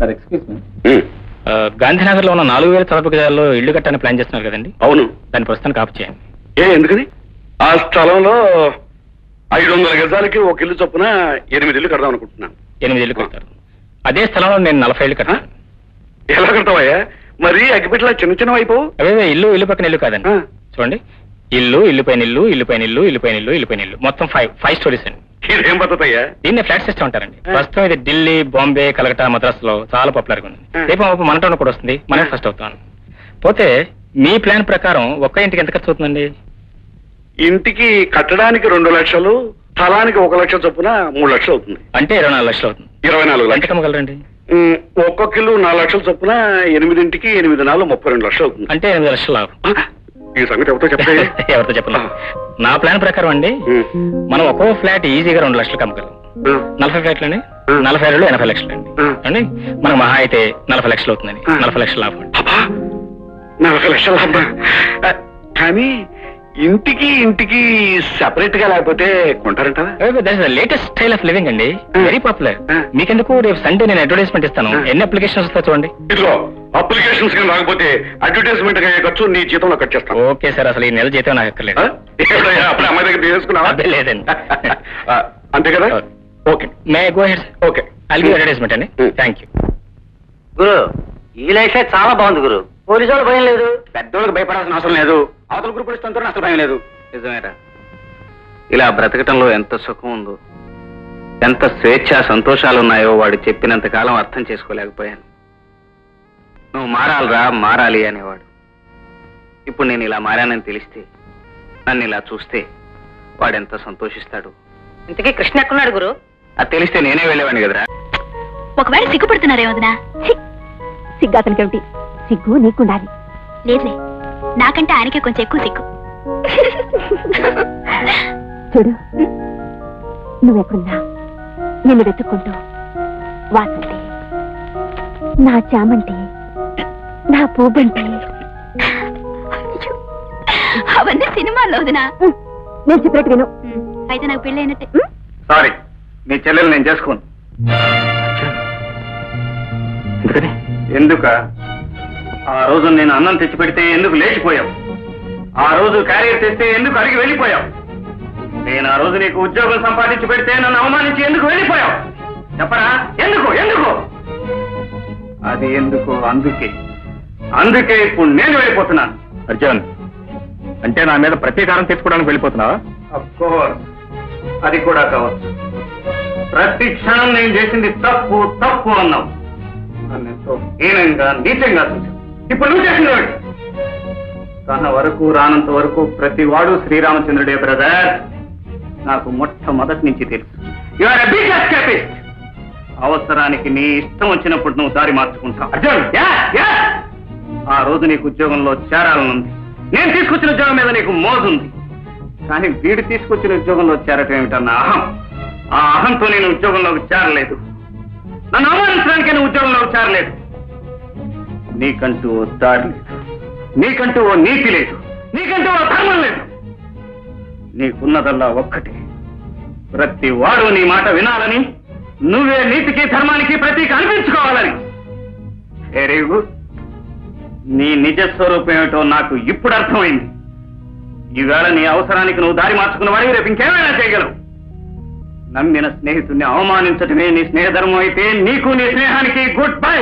Sir excuse me, Gandhinagar లో ఉన్న 4000 చదరపు గజాల్లో ఇల్లు కట్టాలని ప్లాన్ చేస్తున్నారు కదండి? అవును. దాని ప్రస్తుతానికి ఆపు చేయండి. ఎందుకని? ఆ స్థలంలో 500 గజాలకి ఒక ఇల్లు చొప్పున 8 ఇల్లు కడదాం అనుకుంటున్నాను. 8 ఇల్లు కడతారు. అదే స్థలంలో నేను 40 ఇల్లు కట్టాను. ఎలా కడతావయ్యా? మరి అగ్గిపెట్టలా చిన్న చిన్న అయిపోవు. అవే ఇల్లు పక్కన ఇల్లు కాదండి. చూడండి, ఇల్లు పైన ఇల్లు, ఇల్లు పైన ఇల్లు, ఇల్లు పైన ఇల్లు, ఇల్లు పైన ఇల్లు, మొత్తం 5 స్టోరీస్ అండి. ఇదేం పద్ధతి అయ్యా? దీన్ని ఫ్లాట్ సిస్టమ్ అంటారండి. ప్రస్తుతం ఇది ఢిల్లీ, బాంబే, కలకత్తా, మద్రాసులో చాలా పాపులర్గా ఉంది. రేపు మన టౌన్ కూడా వస్తుంది. మనం ఫస్ట్ అవుతాను. పోతే మీ ప్లాన్ ప్రకారం ఒక్క ఇంటికి ఎంత ఖర్చు అవుతుందండి? ఇంటికి కట్టడానికి 2 లక్షలు, స్థలానికి 1 లక్ష చొప్పున 3 లక్షలు అవుతుంది. అంటే 24 లక్షలు అవుతుంది. 24 లక్షలు. ఎంత కమ్మగలరండి? ఒక్కొక్క ఇల్లు 4 లక్షల చొప్పున 8 ఇంటికి 8 4 32 లక్షలు అవుతుంది. అంటే 8 లక్షలు లాభం. ఈ సంగతి ఎవరితో చెప్పలేదు. ఎవరితో చెప్పలేదు. నా ప్లాన్ ప్రకారం అండి, మనం ఒక్కో ఫ్లాట్ ఈజీగా 2 లక్షలు కమ్మగలం. 40 ఫ్లాట్లని 40 80 లక్షలు అండి. మనకు మహా అయితే 40 లక్షలు అవుతుందండి. 40 లక్షల లాభం అండి. 40 లక్షల లాభం. కానీ ఇంటికి సెపరేట్ గా లేకపోతే కొంటారంట. లేటెస్ట్ స్టైల్ ఆఫ్ లివింగ్ అండి, వెరీ పాపులర్. మీకెందుకు రేపు సండే నేను అడ్వర్టైజ్మెంట్ ఇస్తాను. ఎన్ని అప్లికేషన్స్ వస్తాయి చూడండి. ఇదిగో అప్లికేషన్స్ కానీ రాకపోతే అడ్వర్టైజ్మెంట్ ఖర్చు నీ జీతంలో కట్ చేస్తాను. ఓకే సార్, అసలు ఈ నెల జీతం నాకు ఎక్కర్లేదు. అప్పుడు అమ్మాయి దగ్గర తీసుకున్నావా? లేదండి. అంతే కదా? Okay, may go head. Okay, I'll give advertisement అండి. Thank you. గురు, ఈ లైఫ్ చాలా బాగుంది గురు. పోలీసు వాళ్ళు భయం లేదు, పెద్దోళ్ళకి భయపడాల్సిన అవసరం లేదు. అవతల గ్రూపులు ఇస్తుంటే అసలు భయం లేదు. నిజమేరా? ఇలా బ్రతకటంలో ఎంత సుఖం ఉందో, ఎంత స్వేచ్ఛ సంతోషాలు ఉన్నాయో వాడు చెప్పినంత కాలం అర్థం చేసుకోలేకపోయాను. నువ్వు మారాలిరా, మారాలి అనేవాడు. ఇప్పుడు నేను ఇలా మారానని తెలిస్తే, నన్ను ఇలా చూస్తే వాడెంత సంతోషిస్తాడు. ఇంతకీ కృష్ణ ఎక్కడున్నాడు గురు? అది తెలిస్తే నేనే వెళ్ళేవాడిని కదరా. ఒకవేళ సిగ్గుపడుతున్నారే వదినా? సిగ్గు అతనికి ఏమిటి? సిగ్గు నీకుండాలి. లేదులే, నాకంటే ఆయనకే కొంచెం ఎక్కువ సిగ్గు. చూడు, నువ్వెక్కడున్నా నిన్ను వెతుక్కుంటూ వాసంతి, నా చామంతి, నా పూబంటి. అవన్నీ సినిమాల్లో వదినా. నేను చెప్పినట్టు విను. అయితే నాకు పెళ్ళి అయినట్టే. సారీ, నీ చెల్లెలు నేను చేసుకోను. ఎందుక? ఆ రోజు నేను అన్నం తెచ్చి పెడితే ఎందుకు లేచిపోయావు? ఆ రోజు క్యారియర్ తెస్తే ఎందుకు అడిగి వెళ్ళిపోయావు? నేను ఆ రోజు నీకు ఉద్యోగం సంపాదించి పెడితే నన్ను అవమానించి ఎందుకు వెళ్ళిపోయావు? చెప్పరా? ఎందుకు? అది ఎందుకు? అందుకే ఇప్పుడు నేను వెళ్ళిపోతున్నాను. అర్జున్, అంటే నా మీద ప్రతీకారం తెచ్చుకోవడానికి వెళ్ళిపోతున్నావా? అఫ్కోర్స్, అది కూడా కావచ్చు. ప్రతి క్షణం నేను చేసింది తప్పు అన్నావు. నన్ను హీనంగా, నీచంగా చూసావు. ఇప్పుడు నువ్వు చేసిన తన వరకు రానంత వరకు ప్రతి వాడు శ్రీరామచంద్రుడే బ్రదర్. నాకు మొట్టమొదటి నుంచి తెలుసు. You are a big escapist. అవసరానికి నీ ఇష్టం వచ్చినప్పుడు నువ్వు దారి మార్చుకుంటావు. అర్జున్, ఆ రోజు నీకు ఉద్యోగంలో చేరాలనుంది. నేను తీసుకొచ్చిన ఉద్యోగం మీద నీకు మోజుంది. కానీ వీడు తీసుకొచ్చిన ఉద్యోగంలో చేరటం ఏమిటన్న అహం. ఆ అహంతో నేను ఉద్యోగంలోకి చేరలేదు. నన్ను అవమానించడానికి నేను ఉద్యోగంలోకి చేరలేదు. నీకంటూ ఓ దారి లేదు, నీకంటూ ఓ నీతి లేదు, నీకంటూ ఓ ధర్మం లేదు. నీకున్నదల్లా ఒక్కటి, ప్రతి వాడు నీ మాట వినాలని, నువ్వే నీతికి ధర్మానికి ప్రతీక అనిపించుకోవాలని. Very good. నీ నిజ స్వరూపం ఏమిటో నాకు ఇప్పుడు అర్థమైంది. ఈవేళ నీ అవసరానికి నువ్వు దారి మార్చుకున్న వాడివి రేపు ఇంకేమైనా చేయగలవు. నమ్మిన స్నేహితుడిని అవమానించటమే నీ స్నేహధర్మం అయితే నీకు నీ స్నేహానికి గుడ్ బై.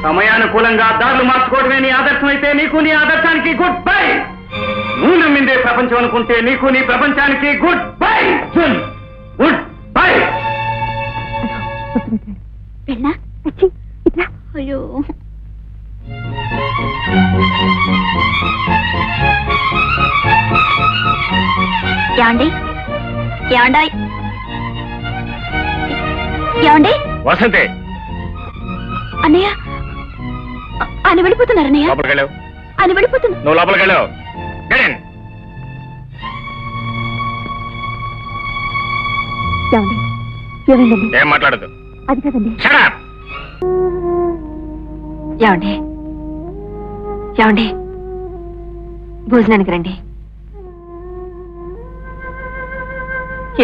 సమయానుకూలంగా దారులు మార్చుకోవడమే నీ ఆదర్శం అయితే నీకు నీ ఆదర్శానికి గుడ్ బై. నువ్వు నమ్మిందే ప్రపంచం అనుకుంటే నీకు నీ ప్రపంచానికి గుడ్ బై. Good bye. అయ్యో, ఏమండి వసంతే, అన్నయ్య, ఆయన వెళ్ళిపోతున్నారు. అన్నయ్య ఆయన వెళ్ళిపోతున్నా. నువ్వు లోపలికి వెళ్ళావు. ఏం మాట్లాడదు. అది కదండి. ఏమండి, భోజనానికి రండి.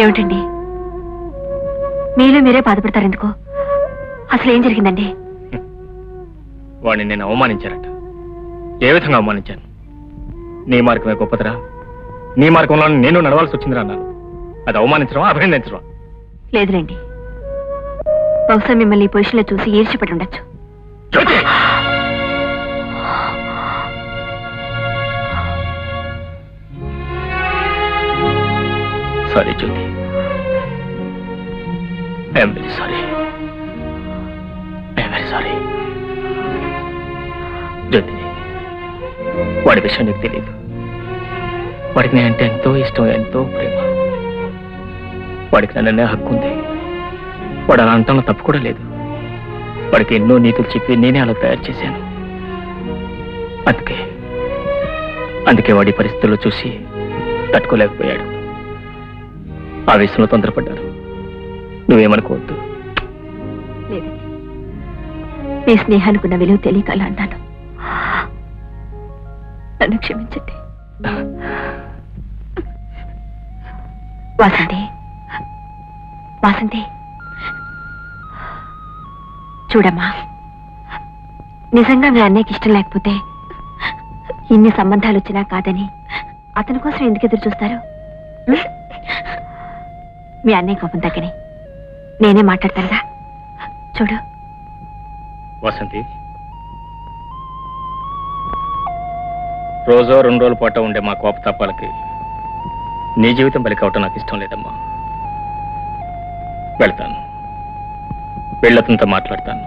ఏమిటండి మీలో మీరే బాధపడతారు ఎందుకు? అసలు ఏం జరిగిందండి? వాడిని నేను అవమానించారట. ఏ విధంగా అవమానించాను? నీ మార్గమే గొప్పదిరా, నీ మార్గంలో నేను నడవాల్సి వచ్చిందిరా అన్నాను. అది అవమానించడం, అభినందించడం? లేదులేండి, బహుశా మిమ్మల్ని ఈ పొజిషన్లో చూసి ఈర్ష్యపడి ఉండొచ్చు. Jyothi! Sorry Jyothi, I'm very sorry, I'm very sorry. Jyothi, వాడి విషయం నీకు తెలియదు. వాడికి నేనంటే ఎంతో ఇష్టం, ఎంతో ప్రేమ. వాడికి నన్నే హక్కు ఉంది. వాడు అలా అంటంలో తప్పు కూడా లేదు. వాడికి ఎన్నో నీతులు చెప్పి నేనే అలా తయారు చేశాను. అందుకే వాడి పరిస్థితుల్లో చూసి తట్టుకోలేకపోయాడు. ఆవేశంలో తొందరపడ్డారు. నువ్వేమనుకోవద్దు. లేదండి, మీ స్నేహానికున్న విలువ తెలియక అలా అన్నాను. నన్ను క్షమించండి. వాసంతి, వాసంతి, చూడమ్మా, నిజంగా మీ అన్నయ్యకి ఇష్టం లేకపోతే ఇన్ని సంబంధాలు వచ్చినా కాదని అతని కోసం ఎందుకు ఎదురు చూస్తారు? మీ అన్నయ్య కోపం తగ్గని నేనే మాట్లాడతానుగా. చూడు వసంతి, రోజో 2 రోజుల పాటు ఉండే మా కోపతాపాలకి నీ జీవితం బలి కావటం నాకు ఇష్టం లేదమ్మా. వెళ్తాను, వెళ్ళతంతో మాట్లాడతాను.